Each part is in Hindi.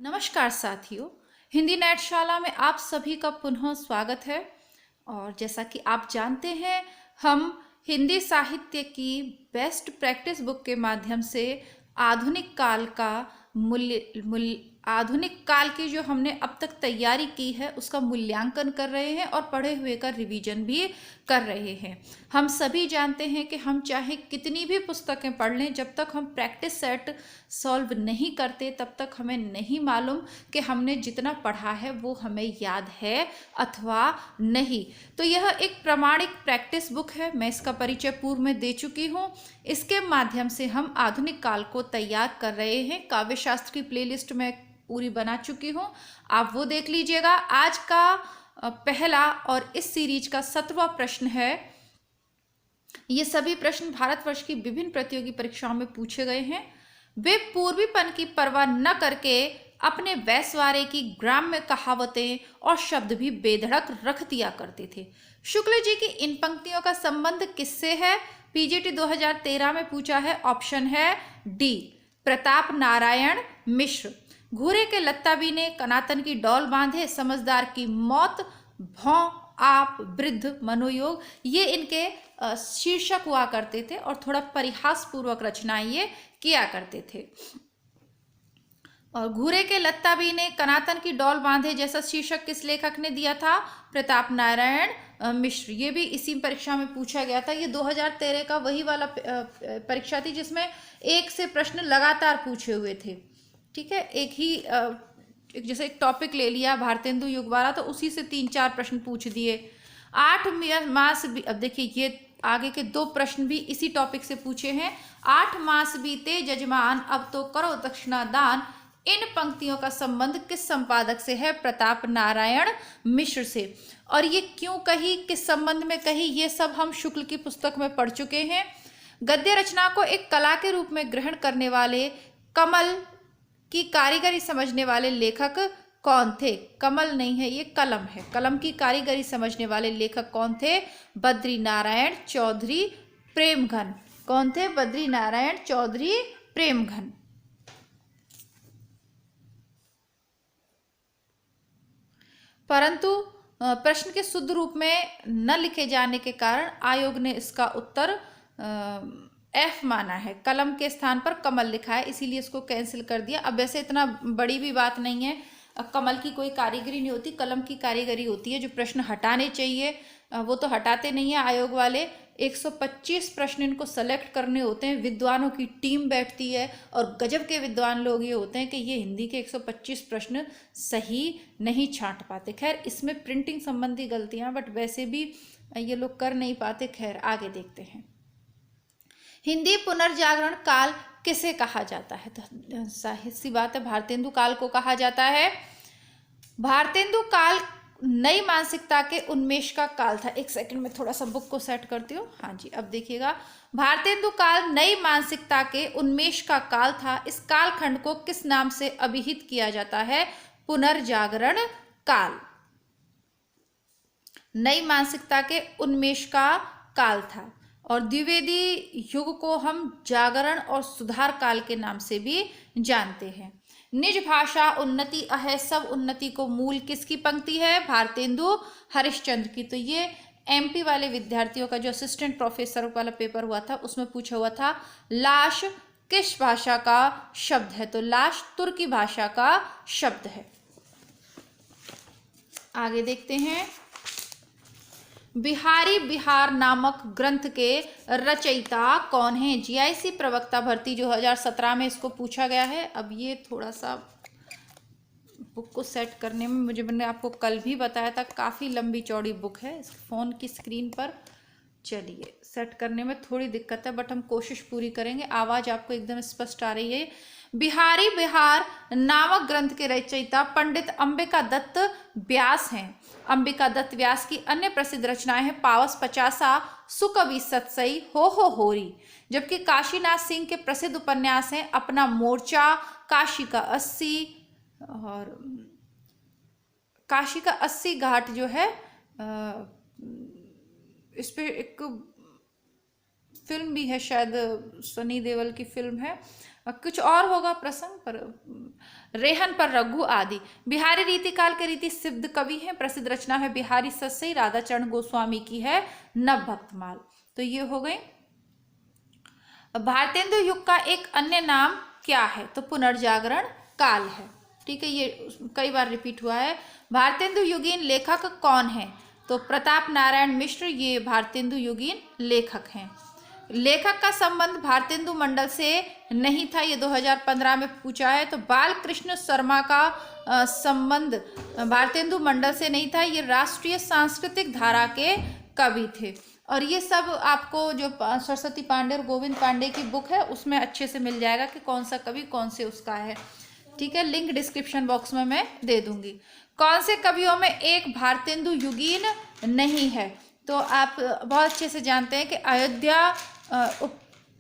नमस्कार साथियों। हिंदी नाट्यशाला में आप सभी का पुनः स्वागत है। और जैसा कि आप जानते हैं, हम हिंदी साहित्य की बेस्ट प्रैक्टिस बुक के माध्यम से आधुनिक काल का आधुनिक काल की जो हमने अब तक तैयारी की है उसका मूल्यांकन कर रहे हैं और पढ़े हुए का रिवीजन भी कर रहे हैं। हम सभी जानते हैं कि हम चाहे कितनी भी पुस्तकें पढ़ लें, जब तक हम प्रैक्टिस सेट सॉल्व नहीं करते तब तक हमें नहीं मालूम कि हमने जितना पढ़ा है वो हमें याद है अथवा नहीं। तो यह एक प्रामाणिक प्रैक्टिस बुक है। मैं इसका परिचय पूर्व में दे चुकी हूँ। इसके माध्यम से हम आधुनिक काल को तैयार कर रहे हैं। काव्य शास्त्र की प्लेलिस्ट में पूरी बना चुकी हूँ, आप वो देख लीजिएगा। आज का पहला और इस सीरीज का 17वां प्रश्न है। ये सभी प्रश्न भारतवर्ष की विभिन्न प्रतियोगी परीक्षाओं में पूछे गए हैं। वे पूर्वीपन की परवाह न करके अपने वैश्वारे की ग्राम्य कहावतें और शब्द भी बेधड़क रख दिया करते थे। शुक्ल जी की इन पंक्तियों का संबंध किससे है? पीजीटी 2013 में पूछा है। ऑप्शन है डी, प्रताप नारायण मिश्र। घूरे के लत्ताबी ने कनातन की डौल बांधे, समझदार की मौत, भौं आप वृद्ध मनोयोग, ये इनके शीर्षक हुआ करते थे और थोड़ा परिहास पूर्वक रचनाएं ये किया करते थे। और घूरे के लत्ताबी ने कनातन की डौल बांधे जैसा शीर्षक किस लेखक ने दिया था? प्रताप नारायण मिश्र। ये भी इसी परीक्षा में पूछा गया था। ये 2013 का वही वाला परीक्षा थी जिसमें एक से प्रश्न लगातार पूछे हुए थे। ठीक है, जैसे एक टॉपिक ले लिया भारतेंदु युगवारा, तो उसी से 3-4 प्रश्न पूछ दिए। 8 मास अब देखिए, ये आगे के 2 प्रश्न भी इसी टॉपिक से पूछे हैं। 8 मास बीते जजमान, अब तो करो दक्षिणा दान। इन पंक्तियों का संबंध किस संपादक से है? प्रताप नारायण मिश्र से। और ये क्यों कही, किस संबंध में कही, ये सब हम शुक्ल की पुस्तक में पढ़ चुके हैं। गद्य रचना को एक कला के रूप में ग्रहण करने वाले, कमल की कारीगरी समझने वाले लेखक कौन थे? कमल नहीं है, ये कलम है। कलम की कारीगरी समझने वाले लेखक कौन थे? बद्री नारायण चौधरी प्रेमघन। कौन थे? बद्री नारायण चौधरी प्रेमघन। परंतु प्रश्न के शुद्ध रूप में न लिखे जाने के कारण आयोग ने इसका उत्तर एफ माना है। कलम के स्थान पर कमल लिखा है, इसीलिए इसको कैंसिल कर दिया। अब वैसे इतना बड़ी भी बात नहीं है, कमल की कोई कारीगरी नहीं होती, कलम की कारीगरी होती है। जो प्रश्न हटाने चाहिए वो तो हटाते नहीं है आयोग वाले। 125 प्रश्न इनको सेलेक्ट करने होते हैं। विद्वानों की टीम बैठती है और गजब के विद्वान लोग ये होते हैं कि ये हिंदी के 125 प्रश्न सही नहीं छांट पाते। खैर, इसमें प्रिंटिंग संबंधी गलतियां, बट वैसे भी ये लोग कर नहीं पाते। खैर, आगे देखते हैं। हिंदी पुनर्जागरण काल किसे कहा जाता है? तो जाहिर सी बात है, भारतेंदु काल को कहा जाता है। भारतेंदु काल नई मानसिकता के उन्मेष का काल था। एक सेकंड में थोड़ा सा बुक को सेट करती हूँ। हाँ जी, अब देखिएगा। भारतेंदु काल नई मानसिकता के उन्मेष का काल था। इस कालखंड को किस नाम से अभिहित किया जाता है? पुनर्जागरण काल। नई मानसिकता के उन्मेष का काल था। और द्विवेदी युग को हम जागरण और सुधार काल के नाम से भी जानते हैं। निज भाषा उन्नति अहै सब उन्नति को मूल किसकी पंक्ति है? भारतेंदु हरिश्चंद्र की। तो ये एमपी वाले विद्यार्थियों का जो असिस्टेंट प्रोफेसर वाला पेपर हुआ था उसमें पूछा हुआ था, लाश किस भाषा का शब्द है? तो लाश तुर्की भाषा का शब्द है। आगे देखते हैं। बिहारी बिहार नामक ग्रंथ के रचयिता कौन है? जीआईसी प्रवक्ता भर्ती 2017 में इसको पूछा गया है। अब ये थोड़ा सा बुक को सेट करने में मैंने आपको कल भी बताया था, काफ़ी लंबी चौड़ी बुक है। इस फोन की स्क्रीन पर चलिए सेट करने में थोड़ी दिक्कत है, बट हम कोशिश पूरी करेंगे। आवाज़ आपको एकदम स्पष्ट आ रही है। बिहारी बिहार नामक ग्रंथ के रचयिता पंडित अंबिका दत्त व्यास हैं। अंबिका दत्त व्यास की अन्य प्रसिद्ध रचनाएं हैं पावस पचासा, सुकवि सतसई, हो होरी। जबकि काशीनाथ सिंह के प्रसिद्ध उपन्यास हैं अपना मोर्चा, काशी का 80, और काशी का 80 घाट जो है, इस पे एक फिल्म भी है, शायद सनी देओल की फिल्म है। कुछ और होगा प्रसंग पर, रेहन पर रघु आदि। बिहारी रीतिकाल के रीति सिद्ध कवि हैं। प्रसिद्ध रचना है बिहारी सस्सई, राधाचरण गोस्वामी की है नवभक्तमाल। तो ये हो गए। भारतेंदु युग का एक अन्य नाम क्या है? तो पुनर्जागरण काल है। ठीक है, ये कई बार रिपीट हुआ है। भारतेंदु युगीन लेखक कौन है? तो प्रताप नारायण मिश्र ये भारतेंदु युगीन लेखक हैं। लेखक का संबंध भारतेंदु मंडल से नहीं था, ये 2015 में पूछा है। तो बालकृष्ण शर्मा का संबंध भारतेंदु मंडल से नहीं था, ये राष्ट्रीय सांस्कृतिक धारा के कवि थे। और ये सब आपको जो सरस्वती पांडे और गोविंद पांडे की बुक है उसमें अच्छे से मिल जाएगा कि कौन सा कवि कौन से उसका है। ठीक है, लिंक डिस्क्रिप्शन बॉक्स में मैं दे दूंगी। कौन से कवियों में एक भारतेंदु युगीन नहीं है? तो आप बहुत अच्छे से जानते हैं कि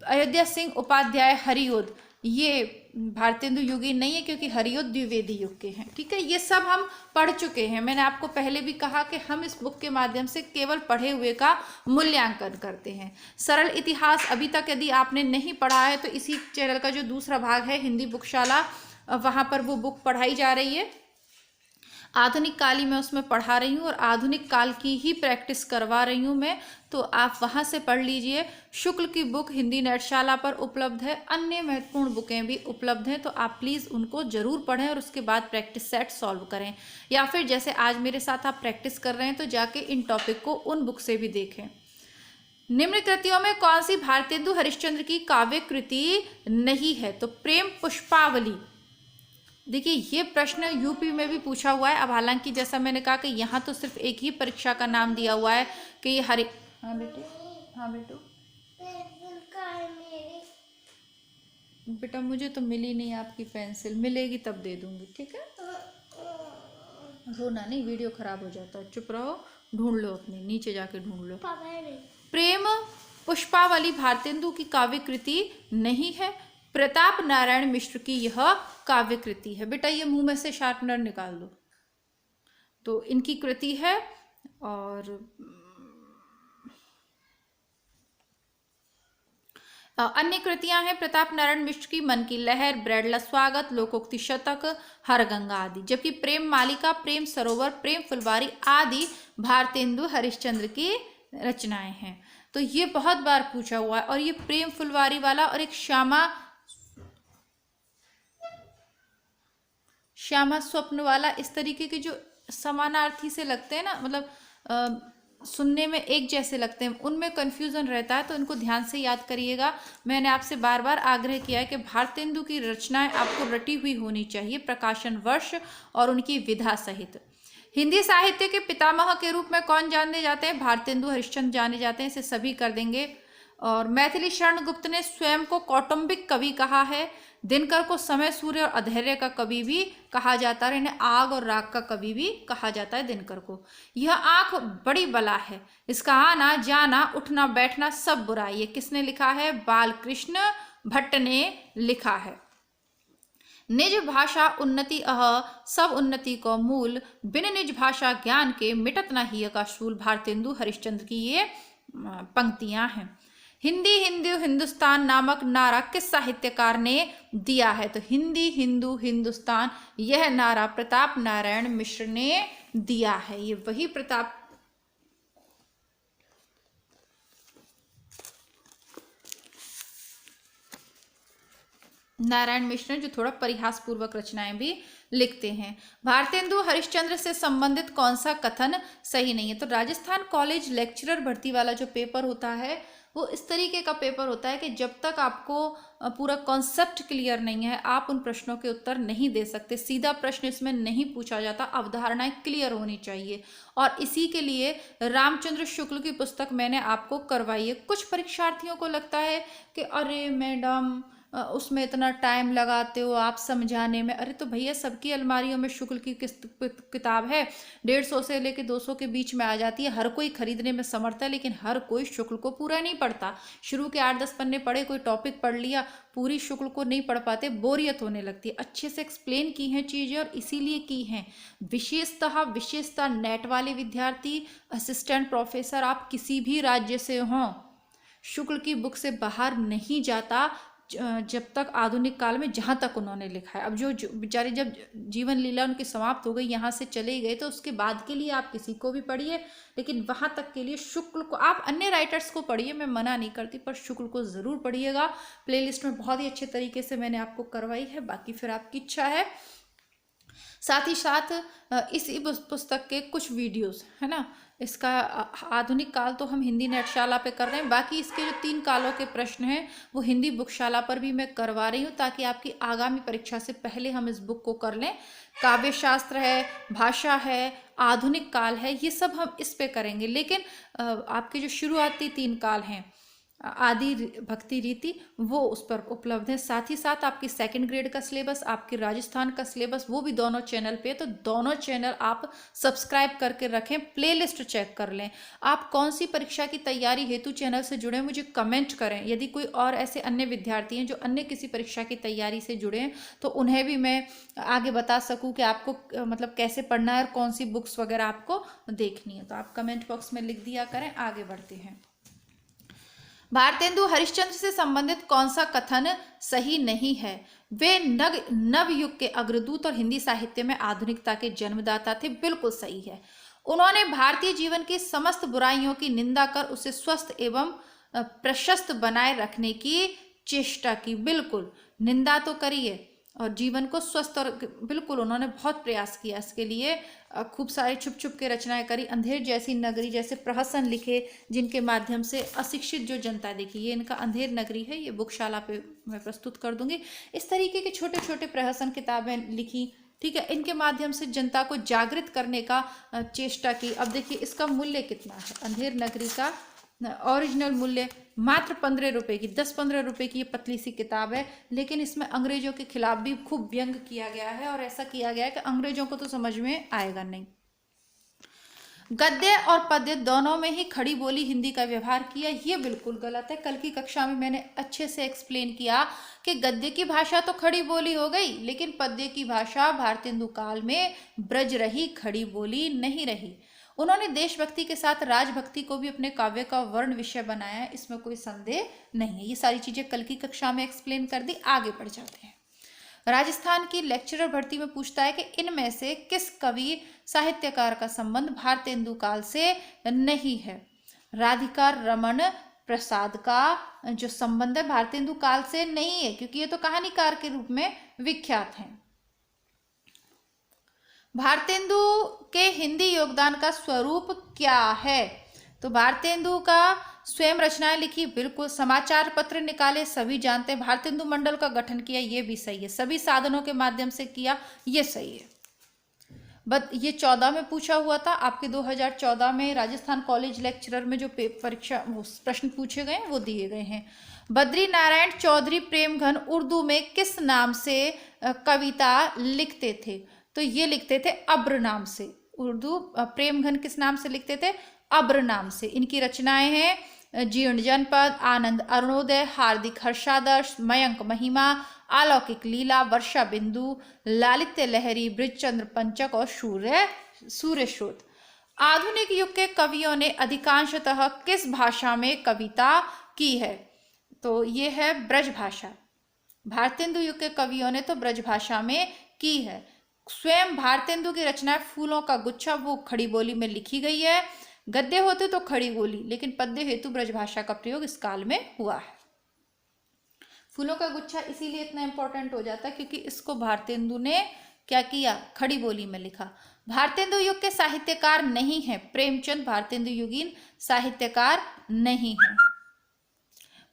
अयोध्या सिंह उपाध्याय हरियोध ये भारतेंदु युगीन नहीं है, क्योंकि हरियोध द्विवेदी युग के हैं। ठीक है, ये सब हम पढ़ चुके हैं। मैंने आपको पहले भी कहा कि हम इस बुक के माध्यम से केवल पढ़े हुए का मूल्यांकन करते हैं। सरल इतिहास अभी तक यदि आपने नहीं पढ़ा है तो इसी चैनल का जो दूसरा भाग है हिंदी बुकशाला, वहाँ पर वो बुक पढ़ाई जा रही है। आधुनिक काल ही मैं उसमें पढ़ा रही हूँ और आधुनिक काल की ही प्रैक्टिस करवा रही हूँ मैं, तो आप वहाँ से पढ़ लीजिए। शुक्ल की बुक हिंदी नेटशाला पर उपलब्ध है, अन्य महत्वपूर्ण बुकें भी उपलब्ध हैं, तो आप प्लीज़ उनको ज़रूर पढ़ें और उसके बाद प्रैक्टिस सेट सॉल्व करें। या फिर जैसे आज मेरे साथ आप प्रैक्टिस कर रहे हैं तो जाके इन टॉपिक को उन बुक से भी देखें। निम्न कृतियों में कौन सी भारतेंदु हरिश्चंद्र की काव्य कृति नहीं है? तो प्रेम पुष्पावली। देखिए, ये प्रश्न यूपी में भी पूछा हुआ है। अब हालांकि जैसा मैंने कहा कि यहाँ तो सिर्फ एक ही परीक्षा का नाम दिया हुआ है कि ये हरि। हाँ बेटे, हाँ बेटो, बेटा मुझे तो मिली नहीं आपकी पेंसिल, मिलेगी तब दे दूंगी। ठीक है, रोना नहीं, वीडियो खराब हो जाता है। चुप रहो, ढूंढ लो, अपने नीचे जाके ढूंढ लो। प्रेम पुष्पावली भारतेंदु की काव्य कृति नहीं है, प्रताप नारायण मिश्र की यह काव्य कृति है। बेटा ये मुंह में से शार्पनर निकाल दो। तो इनकी कृति है। और अन्य कृतियां हैं प्रताप नारायण मिश्र की मन की लहर, ब्रैडला स्वागत, लोकोक्ति शतक, हरगंगा आदि। जबकि प्रेम मालिका, प्रेम सरोवर, प्रेम फुलवारी आदि भारतेंदु हरिश्चंद्र की रचनाएं हैं। तो ये बहुत बार पूछा हुआ है। और ये प्रेम फुलवारी वाला और एक श्यामा स्वप्न वाला, इस तरीके के जो समानार्थी से लगते हैं ना, मतलब सुनने में एक जैसे लगते हैं, उनमें कन्फ्यूजन रहता है, तो इनको ध्यान से याद करिएगा। मैंने आपसे बार बार आग्रह किया है कि भारतेंदु की रचनाएं आपको रटी हुई होनी चाहिए, प्रकाशन वर्ष और उनकी विधा सहित। हिंदी साहित्य के पितामह के रूप में कौन जाने जाते हैं? भारतेंदु हरिश्चंद्र जाने जाते हैं, इसे सभी कर देंगे। और मैथिली शरण गुप्त ने स्वयं को कौटुंबिक कवि कहा है। दिनकर को समय, सूर्य और अधैर्य का कवि भी कहा जाता है, इन्हें आग और राग का कवि भी कहा जाता है दिनकर को। यह आंख बड़ी बला है, इसका आना जाना उठना बैठना सब बुराई। ये किसने लिखा है? बालकृष्ण भट्ट ने लिखा है। निज भाषा उन्नति अह, सब उन्नति को मूल, बिन निज भाषा ज्ञान के मिटत न हिय का शूल। भारतेंदु हरिश्चंद्र की ये पंक्तियां हैं। हिंदी हिंदू हिंदुस्तान नामक नारा किस साहित्यकार ने दिया है? तो हिंदी हिंदू हिंदुस्तान, यह नारा प्रताप नारायण मिश्र ने दिया है। ये वही प्रताप नारायण मिश्र जो थोड़ा परिहास पूर्वक रचनाएं भी लिखते हैं। भारतेंदु हरिश्चंद्र से संबंधित कौन सा कथन सही नहीं है? तो राजस्थान कॉलेज लेक्चरर भर्ती वाला जो पेपर होता है वो इस तरीके का पेपर होता है कि जब तक आपको पूरा कॉन्सेप्ट क्लियर नहीं है आप उन प्रश्नों के उत्तर नहीं दे सकते। सीधा प्रश्न इसमें नहीं पूछा जाता, अवधारणाएं क्लियर होनी चाहिए। और इसी के लिए रामचंद्र शुक्ल की पुस्तक मैंने आपको करवाई है। कुछ परीक्षार्थियों को लगता है कि अरे मैडम उसमें इतना टाइम लगाते हो आप समझाने में। अरे तो भैया सबकी अलमारियों में शुक्ल की किताब है, 150 से लेके 200 के बीच में आ जाती है। हर कोई खरीदने में समर्थ है, लेकिन हर कोई शुक्ल को पूरा नहीं पढ़ता। शुरू के 8-10 पन्ने पढ़े, कोई टॉपिक पढ़ लिया, पूरी शुक्ल को नहीं पढ़ पाते, बोरियत होने लगती है। अच्छे से एक्सप्लेन की हैं चीज़ें और इसीलिए की हैं। विशेषता नेट वाले विद्यार्थी, असिस्टेंट प्रोफेसर, आप किसी भी राज्य से हों, शुक्ल की बुक से बाहर नहीं जाता। जब तक आधुनिक काल में जहाँ तक उन्होंने लिखा है। अब जो बेचारे जब जीवन लीला उनकी समाप्त हो गई, यहाँ से चले गए, तो उसके बाद के लिए आप किसी को भी पढ़िए, लेकिन वहाँ तक के लिए शुक्ल को, आप अन्य राइटर्स को पढ़िए, मैं मना नहीं करती, पर शुक्ल को ज़रूर पढ़िएगा। प्लेलिस्ट में बहुत ही अच्छे तरीके से मैंने आपको करवाई है, बाकी फिर आपकी इच्छा है। साथ ही साथ इसी पुस्तक के कुछ वीडियोस है ना, इसका आधुनिक काल तो हम हिंदी नेटशाला पे कर रहे हैं, बाकी इसके जो 3 कालों के प्रश्न हैं वो हिंदी बुकशाला पर भी मैं करवा रही हूँ, ताकि आपकी आगामी परीक्षा से पहले हम इस बुक को कर लें। काव्य शास्त्र है, भाषा है, आधुनिक काल है, ये सब हम इस पे करेंगे। लेकिन आपके जो शुरुआती 3 काल हैं, आदि भक्ति रीति, वो उस पर उपलब्ध है। साथ ही साथ आपकी 2nd ग्रेड का सिलेबस, आपके राजस्थान का सिलेबस, वो भी दोनों चैनल पे, तो दोनों चैनल आप सब्सक्राइब करके रखें, प्लेलिस्ट चेक कर लें। आप कौन सी परीक्षा की तैयारी हेतु चैनल से जुड़े, मुझे कमेंट करें। यदि कोई और ऐसे अन्य विद्यार्थी हैं जो अन्य किसी परीक्षा की तैयारी से जुड़े हैं, तो उन्हें भी मैं आगे बता सकूँ कि आपको मतलब कैसे पढ़ना है और कौन सी बुक्स वगैरह आपको देखनी है। तो आप कमेंट बॉक्स में लिख दिया करें। आगे बढ़ते हैं। भारतेंदु हरिश्चंद्र से संबंधित कौन सा कथन सही नहीं है? वे नव युग के अग्रदूत और हिंदी साहित्य में आधुनिकता के जन्मदाता थे। बिल्कुल सही है। उन्होंने भारतीय जीवन की समस्त बुराइयों की निंदा कर उसे स्वस्थ एवं प्रशस्त बनाए रखने की चेष्टा की। बिल्कुल, निंदा तो करिए और जीवन को स्वस्थ, और बिल्कुल उन्होंने बहुत प्रयास किया इसके लिए। खूब सारे छुप छुप के रचनाएं करी। अंधेर जैसी नगरी जैसे प्रहसन लिखे, जिनके माध्यम से अशिक्षित जो जनता, देखिए ये इनका अंधेर नगरी है, ये बुकशाला पे मैं प्रस्तुत कर दूंगी। इस तरीके के छोटे छोटे प्रहसन किताबें लिखी, ठीक है, इनके माध्यम से जनता को जागृत करने का चेष्टा की। अब देखिए इसका मूल्य कितना है, अंधेर नगरी का ओरिजिनल मूल्य मात्र 15 रुपये की, 10-15 रुपये की ये पतली सी किताब है, लेकिन इसमें अंग्रेजों के खिलाफ भी खूब व्यंग किया गया है, और ऐसा किया गया है कि अंग्रेजों को तो समझ में आएगा नहीं। गद्य और पद्य दोनों में ही खड़ी बोली हिंदी का व्यवहार किया, ये बिल्कुल गलत है। कल की कक्षा में मैंने अच्छे से एक्सप्लेन किया कि गद्य की भाषा तो खड़ी बोली हो गई, लेकिन पद्य की भाषा भारतेंदु काल में ब्रज रही, खड़ी बोली नहीं रही। उन्होंने देशभक्ति के साथ राजभक्ति को भी अपने काव्य का वर्ण विषय बनाया है, इसमें कोई संदेह नहीं है। ये सारी चीजें कल की कक्षा में एक्सप्लेन कर दी। आगे बढ़ जाते हैं। राजस्थान की लेक्चरर भर्ती में पूछता है कि इनमें से किस कवि साहित्यकार का संबंध भारतेंदु काल से नहीं है? राधिका रमन प्रसाद का जो संबंध है भारतेंदु काल से नहीं है, क्योंकि ये तो कहानीकार के रूप में विख्यात हैं। भारतेंदु के हिंदी योगदान का स्वरूप क्या है? तो भारतेंदु का स्वयं रचनाएं लिखी, बिल्कुल। समाचार पत्र निकाले, सभी जानते हैं। भारतेंदु मंडल का गठन किया, ये भी सही है। सभी साधनों के माध्यम से किया, ये सही है। ये 14 में पूछा हुआ था, आपके 2014 में राजस्थान कॉलेज लेक्चरर में जो परीक्षा प्रश्न पूछे गए हैं वो दिए गए हैं। बद्री नारायण चौधरी प्रेमघन उर्दू में किस नाम से कविता लिखते थे? तो ये लिखते थे अब्र नाम से। उर्दू प्रेमघन किस नाम से लिखते थे? अब्र नाम से। इनकी रचनाएं हैं जीर्ण जनपद, आनंद अरुणोदय, हार्दिक हर्षादर्श, मयंक महिमा, अलौकिक लीला, वर्षा बिंदु, लालित्य लहरी, बृजचंद्र पंचक और सूर्य स्रोत। आधुनिक युग के कवियों ने अधिकांशतः किस भाषा में कविता की है? तो ये है ब्रज भाषा। भारतेंदु युग के कवियों ने तो ब्रज भाषा में की है। स्वयं भारतेंदु की रचनाएं फूलों का गुच्छा, वो खड़ी बोली में लिखी गई है। गद्य होते तो खड़ी बोली, लेकिन पद्य हेतु ब्रजभाषा का प्रयोग इस काल में हुआ है। फूलों का गुच्छा इसीलिए इतना इंपॉर्टेंट हो जाता है क्योंकि इसको भारतेंदु ने क्या किया? खड़ी बोली में लिखा। भारतेंदु युग के साहित्यकार नहीं है प्रेमचंद, भारतेंदु युगीन साहित्यकार नहीं है।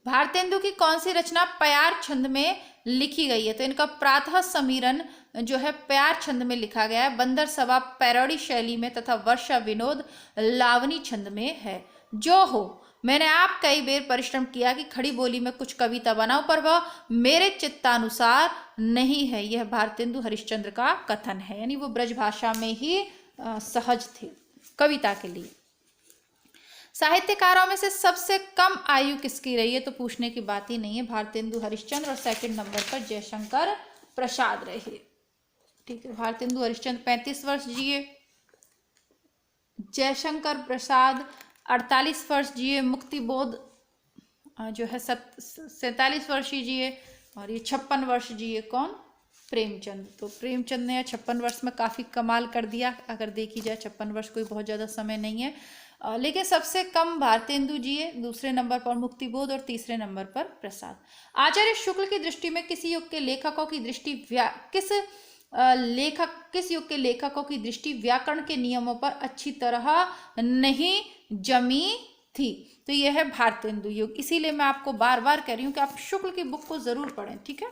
भारतेंदु की कौन सी रचना प्यार छंद में लिखी गई है? तो इनका प्रातः समीरन जो है प्यार छंद में लिखा गया है। बंदर सभा पैरोडी शैली में तथा वर्षा विनोद लावनी छंद में है। जो हो, मैंने आप कई बार परिश्रम किया कि खड़ी बोली में कुछ कविता बनाओ, पर वह मेरे चित्तानुसार नहीं है। यह भारतेंदु हरिश्चंद्र का कथन है, यानी वो ब्रजभाषा में ही सहज थे कविता के लिए। साहित्यकारों में से सबसे कम आयु किसकी रही है? तो पूछने की बात ही नहीं है, भारतेंदु हरिश्चंद्र, और 2nd नंबर पर जयशंकर प्रसाद रहे। ठीक है, भारतेंदु हरिश्चंद्र 35 वर्ष जिए, जयशंकर प्रसाद 48 वर्ष जिए। मुक्तिबोध जो है 47 वर्षीय जिए और ये 56 वर्ष जिए। कौन? प्रेमचंद। तो प्रेमचंद ने 56 वर्ष में काफ़ी कमाल कर दिया। अगर देखी जाए 56 वर्ष कोई बहुत ज़्यादा समय नहीं है। लेकिन सबसे कम भारतेंदु जिए, दूसरे नंबर पर मुक्तिबोध और तीसरे नंबर पर प्रसाद। आचार्य शुक्ल की दृष्टि में किसी युग के लेखकों की दृष्टि किस युग के लेखकों की दृष्टि व्याकरण के नियमों पर अच्छी तरह नहीं जमी थी? तो यह है भारतेंदु युग। इसीलिए मैं आपको बार बार कह रही हूँ कि आप शुक्ल की बुक को जरूर पढ़ें, ठीक है।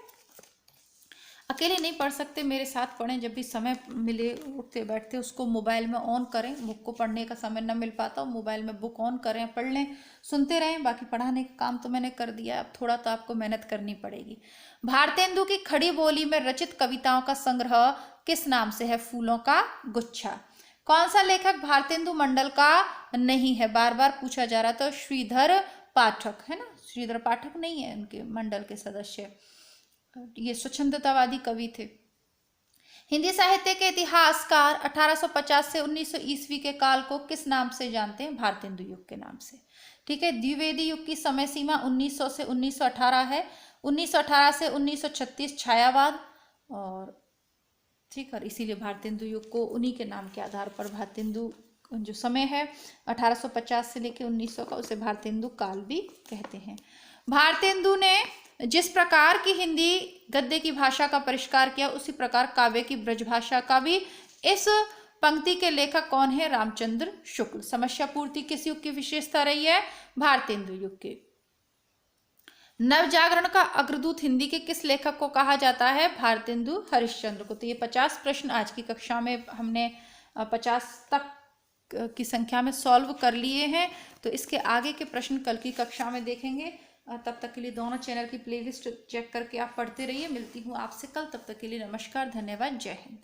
अकेले नहीं पढ़ सकते, मेरे साथ पढ़ें। जब भी समय मिले, उठते बैठते उसको मोबाइल में ऑन करें। बुक को पढ़ने का समय न मिल पाता हो, मोबाइल में बुक ऑन करें, पढ़ लें, सुनते रहें। बाकी पढ़ाने का काम तो मैंने कर दिया, अब थोड़ा तो आपको मेहनत करनी पड़ेगी। भारतेंदु की खड़ी बोली में रचित कविताओं का संग्रह किस नाम से है? फूलों का गुच्छा। कौन सा लेखक भारतेंदु मंडल का नहीं है? बार बार पूछा जा रहा था। श्रीधर पाठक है ना, श्रीधर पाठक नहीं है उनके मंडल के सदस्य, ये स्वच्छंदतावादी कवि थे। हिंदी साहित्य के इतिहासकार 1850 से 1900 ईस्वी के काल को किस नाम से जानते हैं? भारतेंदु युग के नाम से, ठीक है। द्विवेदी युग की समय सीमा 1900 से 1918 है। 1918 से 1936 छायावाद, और ठीक है, इसीलिए भारतेंदु युग को उन्हीं के नाम के आधार पर भारतेंदु जो समय है 1850 से लेकर 1900 का, उसे भारतेंदु काल भी कहते हैं। भारतेंदु ने जिस प्रकार की हिंदी गद्य की भाषा का परिष्कार किया, उसी प्रकार काव्य की ब्रजभाषा का भी। इस पंक्ति के लेखक कौन है? रामचंद्र शुक्ल। समस्या पूर्ति किस युग की विशेषता रही है? भारतेंदु युग के। नवजागरण का अग्रदूत हिंदी के किस लेखक को कहा जाता है? भारतेंदु हरिश्चंद्र को। तो ये 50 प्रश्न आज की कक्षा में हमने 50 तक की संख्या में सॉल्व कर लिए हैं। तो इसके आगे के प्रश्न कल की कक्षा में देखेंगे। तब तक के लिए दोनों चैनल की प्लेलिस्ट चेक करके आप पढ़ते रहिए। मिलती हूँ आपसे कल, तब तक के लिए नमस्कार, धन्यवाद, जय हिंद।